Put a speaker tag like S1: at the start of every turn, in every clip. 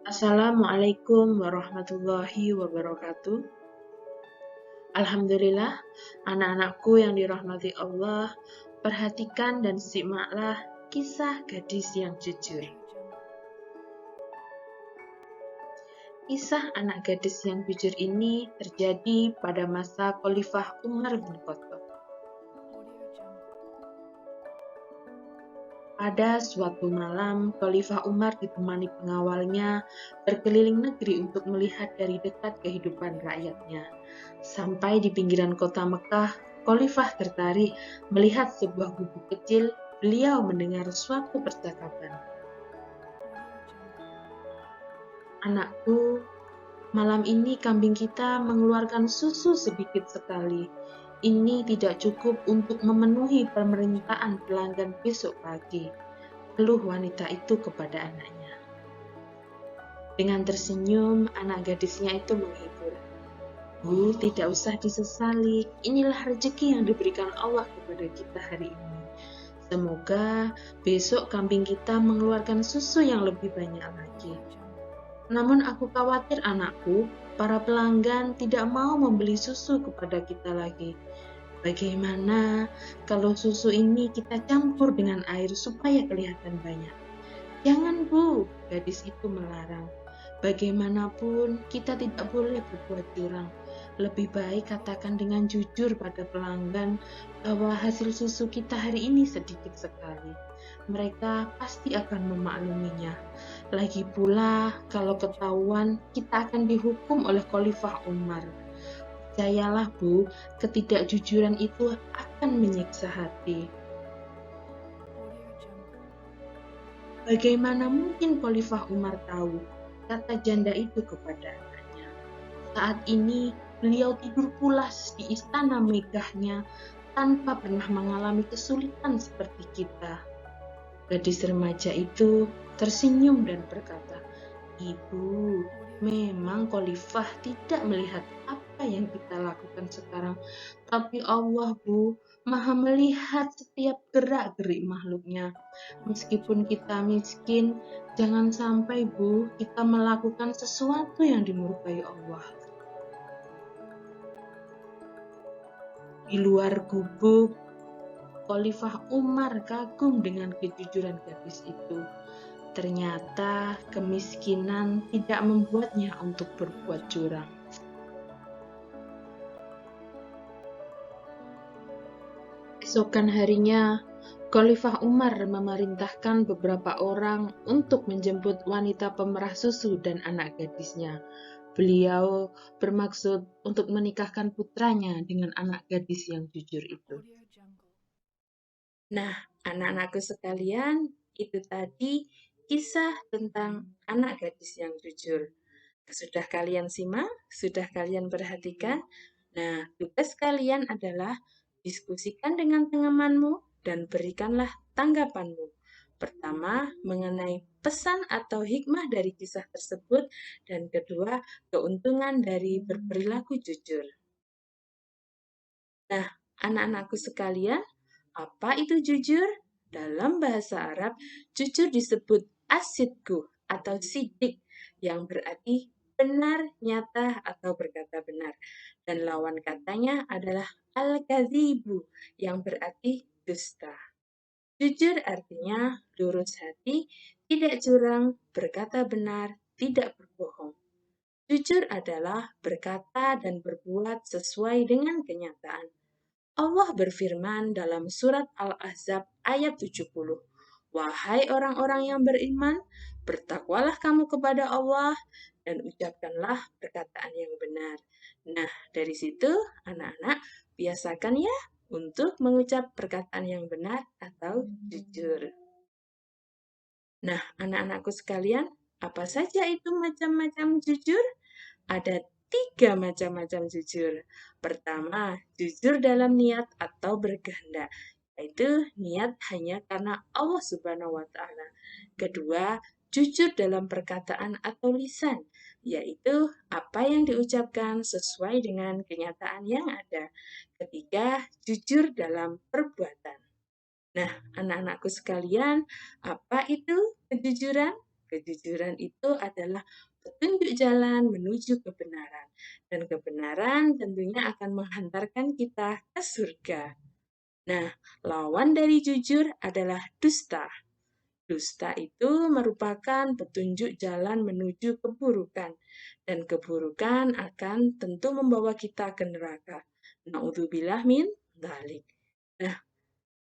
S1: Assalamualaikum warahmatullahi wabarakatuh. Alhamdulillah, anak-anakku yang dirahmati Allah, perhatikan dan simaklah kisah gadis yang jujur. Kisah anak gadis yang jujur ini terjadi pada masa Khalifah Umar bin Khattab. Pada suatu malam, Khalifah Umar ditemani pengawalnya berkeliling negeri untuk melihat dari dekat kehidupan rakyatnya. Sampai di pinggiran kota Mekah, Khalifah tertarik melihat sebuah gubuk kecil. Beliau mendengar suatu percakapan. "Anakku, malam ini kambing kita mengeluarkan susu sedikit sekali. Ini tidak cukup untuk memenuhi permintaan pelanggan besok pagi," keluh wanita itu kepada anaknya. Dengan tersenyum, anak gadisnya itu menghibur. "Bu, tidak usah disesali. Inilah rezeki yang diberikan Allah kepada kita hari ini. Semoga besok kambing kita mengeluarkan susu yang lebih banyak lagi. Namun aku khawatir anakku, para pelanggan tidak mau membeli susu kepada kita lagi. Bagaimana kalau susu ini kita campur dengan air supaya kelihatan banyak?" "Jangan, Bu," gadis itu melarang. "Bagaimanapun kita tidak boleh berbuat curang. Lebih baik katakan dengan jujur pada pelanggan bahwa hasil susu kita hari ini sedikit sekali. Mereka pasti akan memakluminya. Lagi pula, kalau ketahuan, kita akan dihukum oleh Khalifah Umar. Percayalah, Bu, ketidakjujuran itu akan menyiksa hati." "Bagaimana mungkin Khalifah Umar tahu?" kata janda itu kepada anaknya. "Saat ini beliau tidur pulas di istana megahnya tanpa pernah mengalami kesulitan seperti kita." Gadis remaja itu tersenyum dan berkata, "Ibu, memang Khalifah tidak melihat apa yang kita lakukan sekarang, tapi Allah, Bu, Maha melihat setiap gerak-gerik makhluknya. Meskipun kita miskin, jangan sampai, Bu, kita melakukan sesuatu yang dimurkai Allah." Di luar gubuk, Khalifah Umar kagum dengan kejujuran gadis itu. Ternyata kemiskinan tidak membuatnya untuk berbuat curang. Esokan harinya, Khalifah Umar memerintahkan beberapa orang untuk menjemput wanita pemerah susu dan anak gadisnya. Beliau bermaksud untuk menikahkan putranya dengan anak gadis yang jujur itu. Nah, anak-anakku sekalian, itu tadi kisah tentang anak gadis yang jujur. Sudah kalian simak? Sudah kalian perhatikan? Nah, tugas kalian adalah diskusikan dengan temanmu dan berikanlah tanggapanmu. Pertama, mengenai pesan atau hikmah dari kisah tersebut, dan kedua, keuntungan dari berperilaku jujur. Nah, anak-anakku sekalian, apa itu jujur? Dalam bahasa Arab, jujur disebut asidku atau sidik, yang berarti benar, nyata, atau berkata benar. Dan lawan katanya adalah al-kadzibu, yang berarti dusta. Jujur artinya lurus hati, tidak curang, berkata benar, tidak berbohong. Jujur adalah berkata dan berbuat sesuai dengan kenyataan. Allah berfirman dalam surat Al-Ahzab ayat 70, "Wahai orang-orang yang beriman, bertakwalah kamu kepada Allah dan ucapkanlah perkataan yang benar." Nah, dari situ anak-anak biasakan ya untuk mengucap perkataan yang benar atau jujur. Nah, anak-anakku sekalian, apa saja itu macam-macam jujur? Ada 3 macam-macam jujur. Pertama, jujur dalam niat atau berkehendak, yaitu niat hanya karena Allah Subhanahu wa Ta'ala. Kedua, jujur dalam perkataan atau lisan, yaitu apa yang diucapkan sesuai dengan kenyataan yang ada. Ketiga, jujur dalam perbuatan. Nah, anak-anakku sekalian, apa itu kejujuran? Kejujuran itu adalah petunjuk jalan menuju kebenaran, dan kebenaran tentunya akan menghantarkan kita ke surga. Nah, lawan dari jujur adalah dusta. Dusta itu merupakan petunjuk jalan menuju keburukan, dan keburukan akan tentu membawa kita ke neraka. Na'udzubillah min dzalik. Nah,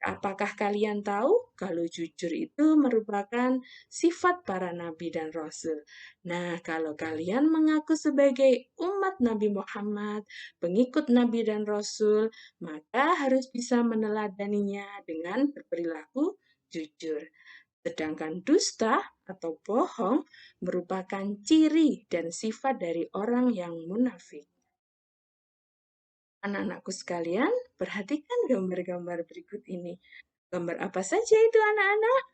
S1: apakah kalian tahu kalau jujur itu merupakan sifat para nabi dan rasul? Nah, kalau kalian mengaku sebagai umat Nabi Muhammad, pengikut nabi dan rasul, maka harus bisa meneladaninya dengan berperilaku jujur. Sedangkan dusta atau bohong merupakan ciri dan sifat dari orang yang munafik. Anak-anakku sekalian, perhatikan gambar-gambar berikut ini. Gambar apa saja itu anak-anak?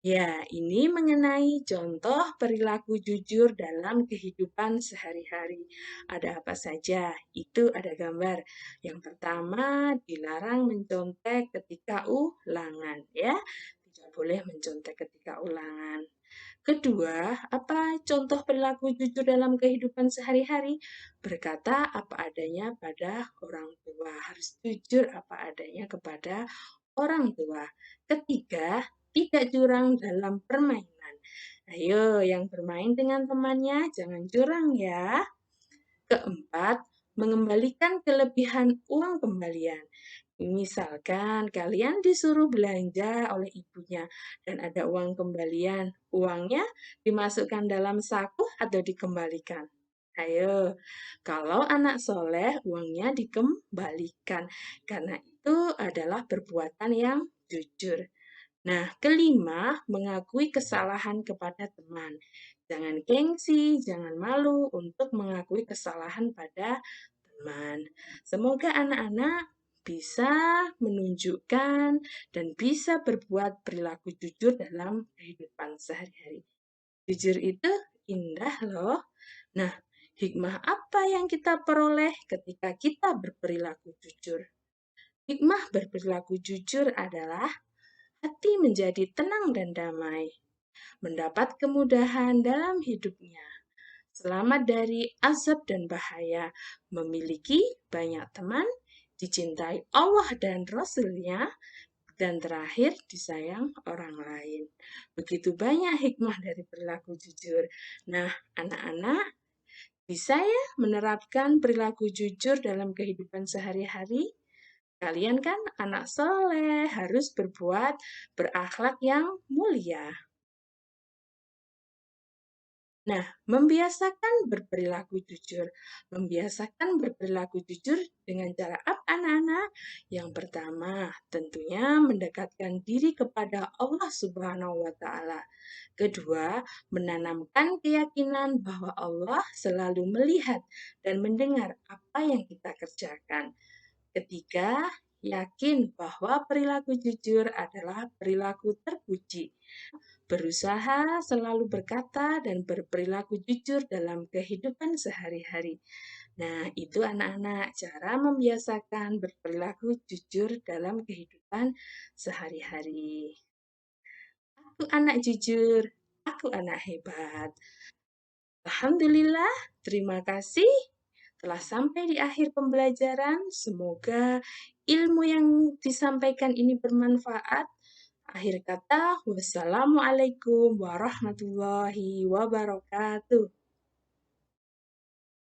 S1: Ya, ini mengenai contoh perilaku jujur dalam kehidupan sehari-hari. Ada apa saja? Itu ada gambar. Yang pertama, dilarang mencontek ketika ulangan, ya. Tidak boleh mencontek ketika ulangan. Kedua, apa contoh perilaku jujur dalam kehidupan sehari-hari? Berkata apa adanya pada orang tua. Harus jujur apa adanya kepada orang tua. Ketiga, tidak curang dalam permainan. Ayo, yang bermain dengan temannya jangan curang ya. Keempat, mengembalikan kelebihan uang kembalian. Misalkan kalian disuruh belanja oleh ibunya dan ada uang kembalian, uangnya dimasukkan dalam saku atau dikembalikan. Ayo, kalau anak soleh, uangnya dikembalikan karena itu adalah perbuatan yang jujur. Nah, kelima, mengakui kesalahan kepada teman. Jangan gengsi, jangan malu untuk mengakui kesalahan pada teman. Semoga anak-anak bisa menunjukkan dan bisa berbuat perilaku jujur dalam kehidupan sehari-hari. Jujur itu indah loh. Nah, hikmah apa yang kita peroleh ketika kita berperilaku jujur? Hikmah berperilaku jujur adalah hati menjadi tenang dan damai, mendapat kemudahan dalam hidupnya, selamat dari azab dan bahaya, memiliki banyak teman, dicintai Allah dan Rasul-Nya, dan terakhir disayang orang lain. Begitu banyak hikmah dari perilaku jujur. Nah, anak-anak, bisa ya menerapkan perilaku jujur dalam kehidupan sehari-hari? Kalian kan anak soleh, harus berbuat berakhlak yang mulia. Nah, membiasakan berperilaku jujur. Membiasakan berperilaku jujur dengan cara apa, anak-anak? Yang pertama, tentunya mendekatkan diri kepada Allah Subhanahu wa Ta'ala. Kedua, menanamkan keyakinan bahwa Allah selalu melihat dan mendengar apa yang kita kerjakan. Ketiga, yakin bahwa perilaku jujur adalah perilaku terpuji. Berusaha selalu berkata dan berperilaku jujur dalam kehidupan sehari-hari. Nah, itu anak-anak cara membiasakan berperilaku jujur dalam kehidupan sehari-hari. Aku anak jujur, aku anak hebat. Alhamdulillah, terima kasih telah sampai di akhir pembelajaran. Semoga ilmu yang disampaikan ini bermanfaat. Akhir kata, wassalamualaikum warahmatullahi wabarakatuh.